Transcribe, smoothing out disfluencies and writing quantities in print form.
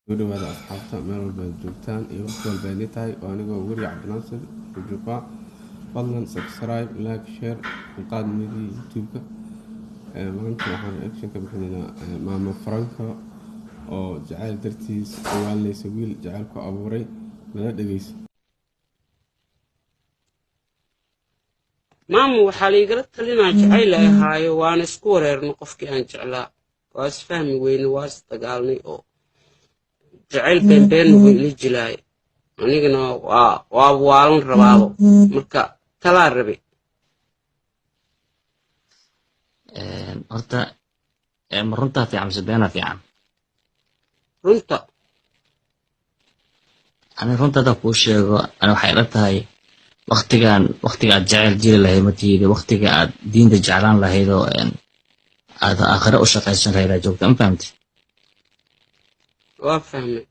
ودوada asxaabta meel walba aad joogtaan iyo waqti walba ay tahay oo anigoo weri cabdinaasir ujufa fadlan subscribe like share qaad midi youtube-ka maanta waxaan reaction ka bixinaynaa maamo Franco oo jacayl dartiis waaleysa wiil jacayl ku abuuray nala dhageyso. maamo waxaa liigala talinaa jacayl ay ahaayo waana isku wareerno qofkii aan jeclaa waa isfahmi weyne waa isdagaalnay oo jacayl beenbeen wuu ila jilaay anigana waa waalan rabaabo marka talaa rabe horta ma runtaa fiican mise beenaa fiican? runta ani runta haddaan kuu sheego ani waxay ila tahay waqtiga aad jacayl jiri lahayd matiida waqtiga aad diinta jeclaan lahayd oo aad aakhire u shaqaysan lahayd aad joogta ma fahamtay? waa fahmay